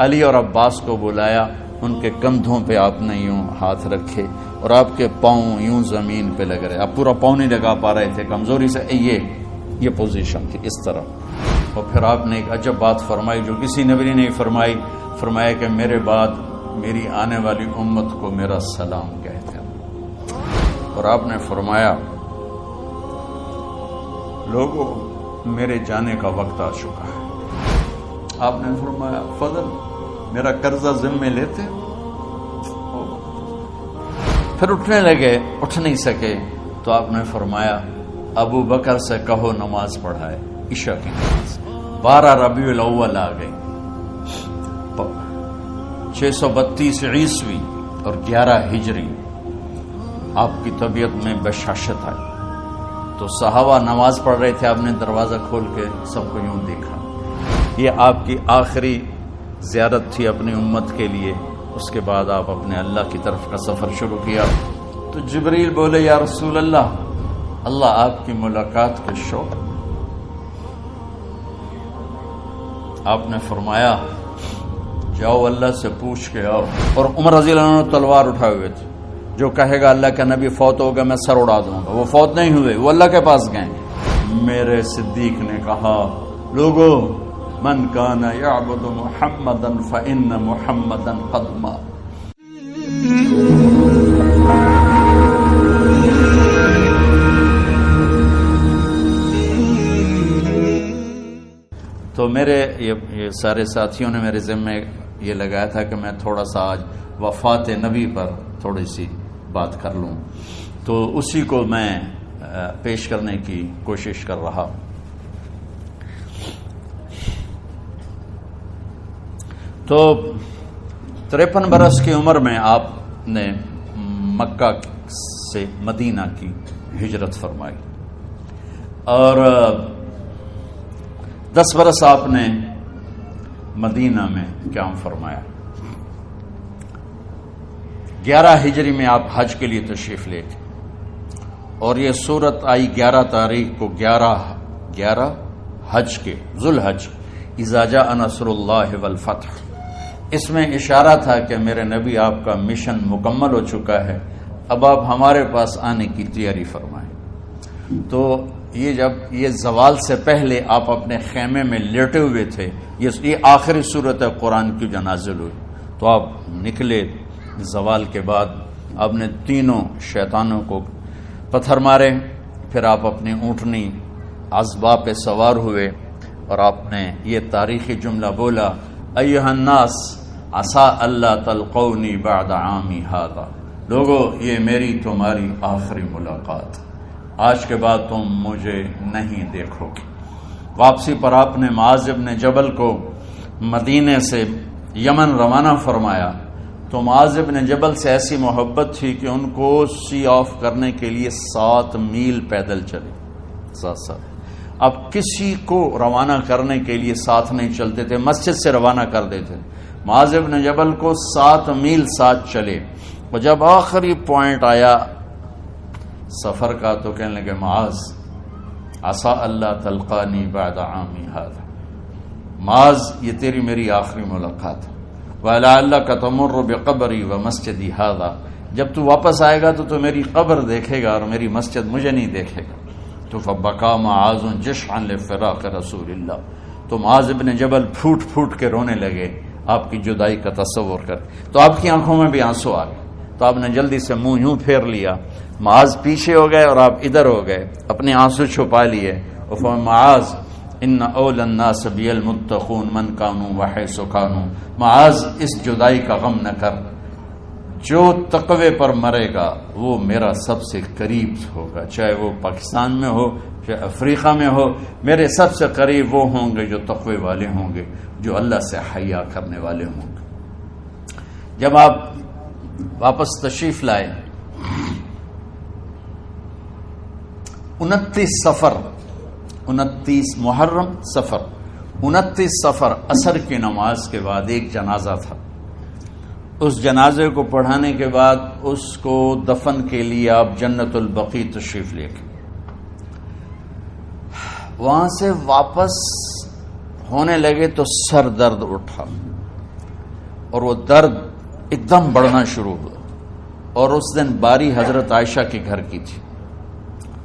علی اور عباس کو بلایا، ان کے کندھوں پہ آپ نے یوں ہاتھ رکھے اور آپ کے پاؤں یوں زمین پہ لگ رہے، آپ پورا پاؤں نہیں لگا پا رہے تھے کمزوری سے، یہ پوزیشن تھی اس طرح. اور پھر آپ نے ایک عجب بات فرمائی جو کسی نبی نے نہیں فرمائی، فرمایا کہ میرے بعد میری آنے والی امت کو میرا سلام کہتے ہیں. اور آپ نے فرمایا لوگوں میرے جانے کا وقت آ چکا ہے. آپ نے فرمایا فضل میرا قرضہ ذمے لیتے. پھر اٹھنے لگے، اٹھ نہیں سکے تو آپ نے فرمایا ابو بکر سے کہو نماز پڑھائے، عشاء کی نماز. 12 ربیع الاول آ گئی، 632 عیسوی اور 11 ہجری. آپ کی طبیعت میں بشاشت آئی تو صحابہ نماز پڑھ رہے تھے، آپ نے دروازہ کھول کے سب کو یوں دیکھا. یہ آپ کی آخری زیارت تھی اپنی امت کے لیے. اس کے بعد آپ اپنے اللہ کی طرف کا سفر شروع کیا. تو جبریل بولے یا رسول اللہ آپ کی ملاقات کے شوق. آپ نے فرمایا جاؤ اللہ سے پوچھ کے آؤ. اور عمر رضی اللہ عنہ تلوار اٹھائے ہوئے تھے، جو کہے گا اللہ کا نبی فوت ہوگا میں سر اڑا دوں گا. وہ فوت نہیں ہوئے، وہ اللہ کے پاس گئے. میرے صدیق نے کہا لوگوں من کان یعبد محمدا فإن محمدا قد مات. تو میرے یہ سارے ساتھیوں نے میرے ذمہ یہ لگایا تھا کہ میں تھوڑا سا آج وفات نبی پر تھوڑی سی بات کر لوں، تو اسی کو میں پیش کرنے کی کوشش کر رہا ہوں. تو 53 برس کی عمر میں آپ نے مکہ سے مدینہ کی ہجرت فرمائی اور 10 برس آپ نے مدینہ میں قیام فرمایا. 11 ہجری میں آپ حج کے لیے تشریف لے گئے اور یہ صورت آئی 11 تاریخ کو 11 حج کے ذوالحج اذا جاء نصر اللہ والفتح. اس میں اشارہ تھا کہ میرے نبی آپ کا مشن مکمل ہو چکا ہے، اب آپ ہمارے پاس آنے کی تیاری فرمائیں. تو یہ جب یہ زوال سے پہلے آپ اپنے خیمے میں لیٹے ہوئے تھے، یہ آخری صورت قرآن کی جو نازل ہوئی، تو آپ نکلے. زوال کے بعد آپ نے تینوں شیطانوں کو پتھر مارے، پھر آپ اپنی اونٹنی عذبہ پہ سوار ہوئے اور آپ نے یہ تاریخی جملہ بولا ایھا الناس عسیٰ اللہ تلقونی بعد عامی ھذا. لوگو یہ میری تمہاری آخری ملاقات، آج کے بعد تم مجھے نہیں دیکھو گے. واپسی پر آپ نے معاذ بن جبل کو مدینے سے یمن روانہ فرمایا. تو معاذ بن جبل سے ایسی محبت تھی کہ ان کو سی آف کرنے کے لیے 7 میل پیدل چلے. 7 اب کسی کو روانہ کرنے کے لیے ساتھ نہیں چلتے تھے، مسجد سے روانہ کر دیتے. معاذ بن جبل کو 7 میل ساتھ چلے. اور جب آخری پوائنٹ آیا سفر کا تو کہنے لگے معاذ عسیٰ اللہ تلقانی بعد عامی ھذا. معاذ یہ تیری میری آخری ملاقات ہے. وَلَعَلَّكَ تَمُرُّ بِقَبْرِي وَمَسْجِدِي ھذا. جب تو واپس آئے گا تو میری قبر دیکھے گا اور میری مسجد مجھے نہیں دیکھے گا. تو فبکا معاذ جشعا لفراق رسول اللہ. تو معاذ بن جبل پھوٹ پھوٹ کے رونے لگے آپ کی جدائی کا تصور کر. تو آپ کی آنکھوں میں بھی آنسو آ گئے. تو آپ نے جلدی سے منہ یوں پھیر لیا. معاذ پیچھے ہو گئے اور آپ ادھر ہو گئے، اپنے آنسو چھپا لیے. اور معاذ ان اول الناس بی المتقون من کانوا وحیث کانوا. معاذ اس جدائی کا غم نہ کر، جو تقوی پر مرے گا وہ میرا سب سے قریب ہوگا، چاہے وہ پاکستان میں ہو چاہے افریقہ میں ہو. میرے سب سے قریب وہ ہوں گے جو تقوی والے ہوں گے، جو اللہ سے حیا کرنے والے ہوں گے. جب آپ واپس تشریف لائے 29 محرم سفر 29 سفر عصر کی نماز کے بعد ایک جنازہ تھا. اس جنازے کو پڑھانے کے بعد اس کو دفن کے لیے آپ جنت البقیع تشریف لے گئے. وہاں سے واپس ہونے لگے تو سر درد اٹھا. اور وہ درد ایک دم بڑھنا شروع ہوا، اور اس دن باری حضرت عائشہ کے گھر کی تھی،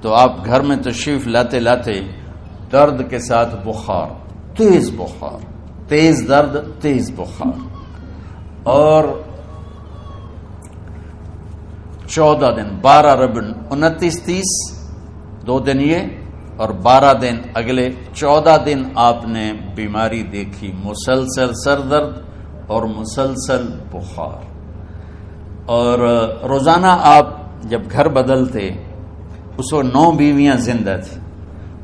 تو آپ گھر میں تشریف لاتے لاتے درد کے ساتھ بخار، تیز درد، تیز بخار، اور 14 دن 12 ربع 29 30 2 دن یہ اور 12 دن اگلے 14 دن آپ نے بیماری دیکھی، مسلسل سر درد اور مسلسل بخار. اور روزانہ آپ جب گھر بدلتے، اس وقت 9 بیویاں زندہ تھیں،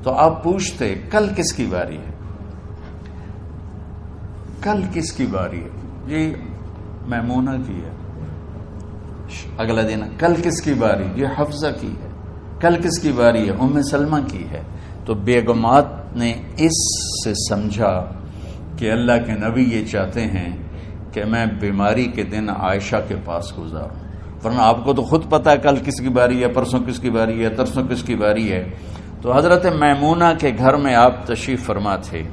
تو آپ پوچھتے کل کس کی باری ہے، کل کس کی باری ہے؟ جی میمونہ کی ہے. اگلا دن کل کس کی باری؟ یہ حفصہ کی ہے. کل کس کی باری ہے؟ ام سلمہ کی ہے. تو بیگمات نے اس سے سمجھا کہ اللہ کے نبی یہ چاہتے ہیں کہ میں بیماری کے دن عائشہ کے پاس گزاروں، ورنہ آپ کو تو خود پتا ہے کل کس کی باری ہے، پرسوں کس کی باری ہے، ترسوں کس کی باری ہے. تو حضرت میمونہ کے گھر میں آپ تشریف فرما تھے،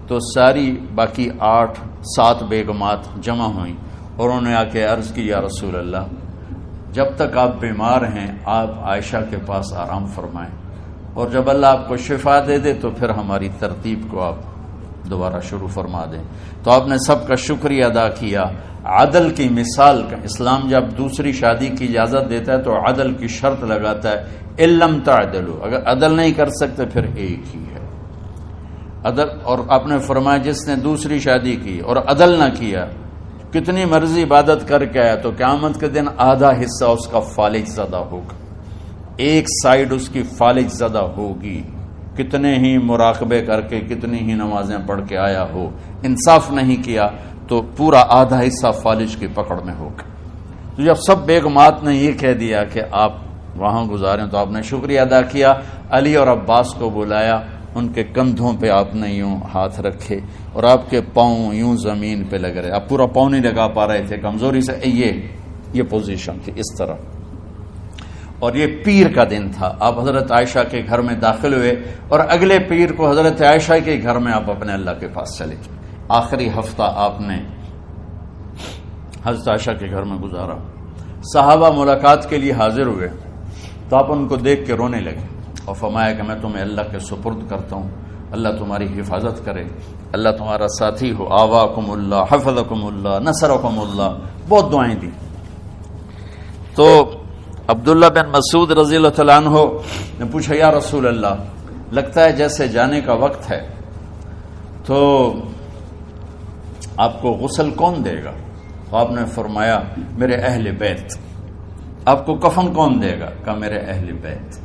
تو ساری باقی 8-7 بیگمات جمع ہوئیں اور انہوں نے آ کے عرض کی، یا رسول اللہ، جب تک آپ بیمار ہیں آپ عائشہ کے پاس آرام فرمائیں، اور جب اللہ آپ کو شفا دے دے تو پھر ہماری ترتیب کو آپ دوبارہ شروع فرما دیں. تو آپ نے سب کا شکریہ ادا کیا. عدل کی مثال کا اسلام جب دوسری شادی کی اجازت دیتا ہے تو عدل کی شرط لگاتا ہے، علم تعدلوا، اگر عدل نہیں کر سکتے پھر ایک ہی ہے عدل. اور آپ نے فرمایا جس نے دوسری شادی کی اور عدل نہ کیا، کتنی مرضی عبادت کر کے آیا، تو قیامت کے دن آدھا حصہ اس کا فالج زدہ ہوگا، ایک سائیڈ اس کی فالج زدہ ہوگی. کتنے ہی مراقبے کر کے، کتنی ہی نمازیں پڑھ کے آیا ہو، انصاف نہیں کیا تو پورا آدھا حصہ فالج کی پکڑ میں ہوگا. تو جب سب بیگمات نے یہ کہہ دیا کہ آپ وہاں گزاریں تو آپ نے شکریہ ادا کیا. علی اور عباس کو بلایا، ان کے کندھوں پہ آپ نے یوں ہاتھ رکھے اور آپ کے پاؤں یوں زمین پہ لگ رہے، آپ پورا پاؤں نہیں لگا پا رہے تھے کمزوری سے، یہ پوزیشن تھی اس طرح. اور یہ پیر کا دن تھا، آپ حضرت عائشہ کے گھر میں داخل ہوئے اور اگلے پیر کو حضرت عائشہ کے گھر میں آپ اپنے اللہ کے پاس چلے. آخری ہفتہ آپ نے حضرت عائشہ کے گھر میں گزارا. صحابہ ملاقات کے لیے حاضر ہوئے تو آپ ان کو دیکھ کے رونے لگے اور فرمایا کہ میں تمہیں اللہ کے سپرد کرتا ہوں، اللہ تمہاری حفاظت کرے، اللہ تمہارا ساتھی ہو، آواکم اللہ، حفظکم اللہ، نصرکم اللہ. بہت دعائیں دی. تو عبداللہ بن مسعود رضی اللہ تعالیٰ عنہ نے پوچھا، یا رسول اللہ، لگتا ہے جیسے جانے کا وقت ہے، تو آپ کو غسل کون دے گا؟ تو آپ نے فرمایا میرے اہل بیت. آپ کو کفن کون دے گا؟ کہا میرے اہل بیت.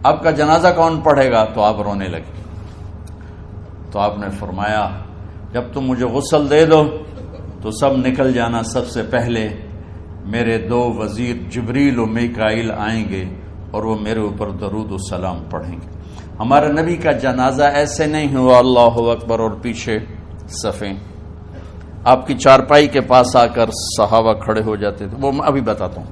آپ کا جنازہ کون پڑھے گا؟ تو آپ رونے لگے. تو آپ نے فرمایا جب تم مجھے غسل دے دو تو سب نکل جانا، سب سے پہلے میرے 2 وزیر جبریل و میکائیل آئیں گے اور وہ میرے اوپر درود و سلام پڑھیں گے. ہمارے نبی کا جنازہ ایسے نہیں ہوا اللہ اکبر اور پیچھے صفیں، آپ کی چارپائی کے پاس آ کر صحابہ کھڑے ہو جاتے تھے، وہ میں ابھی بتاتا ہوں.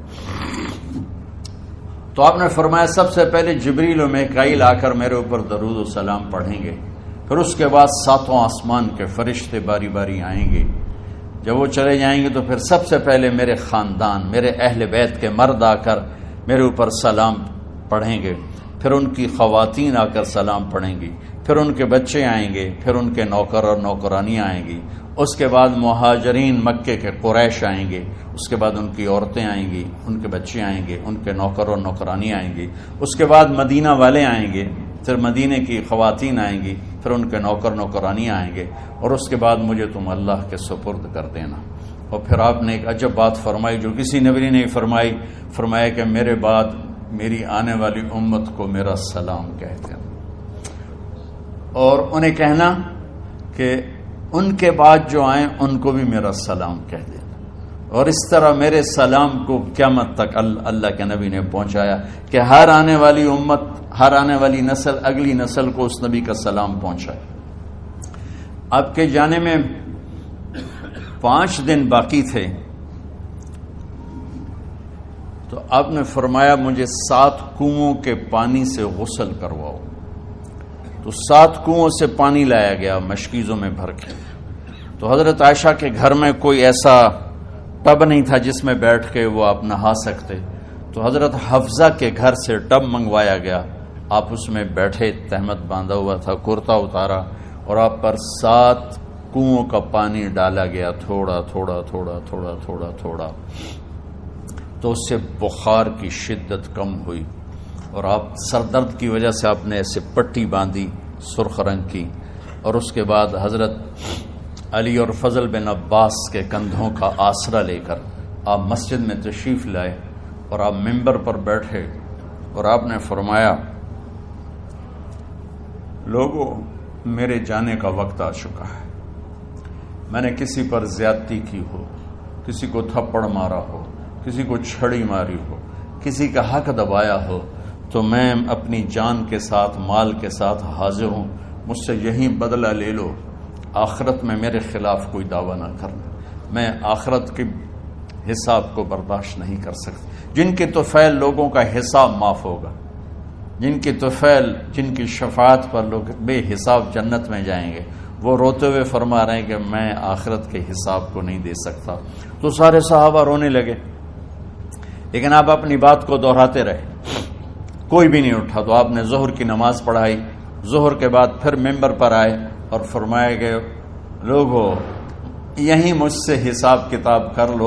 تو آپ نے فرمایا سب سے پہلے جبریل و میکائیل آ کر میرے اوپر درود و سلام پڑھیں گے، پھر اس کے بعد 7 آسمان کے فرشتے باری باری آئیں گے. جب وہ چلے جائیں گے تو پھر سب سے پہلے میرے خاندان، میرے اہل بیت کے مرد آ کر میرے اوپر سلام پڑھیں گے، پھر ان کی خواتین آ کر سلام پڑھیں گی، پھر ان کے بچے آئیں گے، پھر ان کے نوکر اور نوکرانیاں آئیں گی، اس کے بعد مہاجرین مکے کے قریش آئیں گے، اس کے بعد ان کی عورتیں آئیں گی، ان کے بچے آئیں گے، ان کے نوکر اور نوکرانی آئیں گی، اس کے بعد مدینہ والے آئیں گے، پھر مدینے کی خواتین آئیں گی، پھر ان کے نوکر نوکرانی آئیں گے، اور اس کے بعد مجھے تم اللہ کے سپرد کر دینا. اور پھر آپ نے ایک عجب بات فرمائی جو کسی نبی نے نہیں فرمائی، فرمایا کہ میرے بعد میری آنے والی امت کو میرا سلام کہتے ہیں، اور انہیں کہنا کہ ان کے بعد جو آئیں ان کو بھی میرا سلام کہہ دینا. اور اس طرح میرے سلام کو قیامت تک اللہ کے نبی نے پہنچایا کہ ہر آنے والی امت، ہر آنے والی نسل، اگلی نسل کو اس نبی کا سلام پہنچائے. آپ کے جانے میں 5 دن باقی تھے تو آپ نے فرمایا مجھے 7 کنووں کے پانی سے غسل کرواؤ. تو 7 کنووں سے پانی لایا گیا مشکیزوں میں بھر کے. تو حضرت عائشہ کے گھر میں کوئی ایسا ٹب نہیں تھا جس میں بیٹھ کے وہ آپ نہا سکتے، تو حضرت حفصہ کے گھر سے ٹب منگوایا گیا، آپ اس میں بیٹھے، تہمت باندھا ہوا تھا، کرتا اتارا، اور آپ پر 7 کنووں کا پانی ڈالا گیا، تھوڑا تھوڑا تھوڑا تھوڑا تھوڑا تھوڑا، تو اس سے بخار کی شدت کم ہوئی، اور آپ سر درد کی وجہ سے آپ نے ایسے پٹی باندھی سرخ رنگ کی، اور اس کے بعد حضرت علی اور فضل بن عباس کے کندھوں کا آسرا لے کر آپ مسجد میں تشریف لائے، اور آپ ممبر پر بیٹھے، اور آپ نے فرمایا، لوگوں، میرے جانے کا وقت آ چکا ہے، میں نے کسی پر زیادتی کی ہو، کسی کو تھپڑ مارا ہو، کسی کو چھڑی ماری ہو، کسی کا حق دبایا ہو، تو میں اپنی جان کے ساتھ، مال کے ساتھ حاضر ہوں، مجھ سے یہیں بدلہ لے لو، آخرت میں میرے خلاف کوئی دعویٰ نہ کرنا، میں آخرت کے حساب کو برداشت نہیں کر سکتا۔ جن کے طفیل لوگوں کا حساب معاف ہوگا، جن کی طفیل، جن کی شفاعت پر لوگ بے حساب جنت میں جائیں گے، وہ روتے ہوئے فرما رہے ہیں کہ میں آخرت کے حساب کو نہیں دے سکتا۔ تو سارے صحابہ رونے لگے، لیکن آپ اپنی بات کو دہراتے رہے، کوئی بھی نہیں اٹھا۔ تو آپ نے ظہر کی نماز پڑھائی، ظہر کے بعد پھر ممبر پر آئے اور فرمایا کہ لوگوں، یہیں مجھ سے حساب کتاب کر لو۔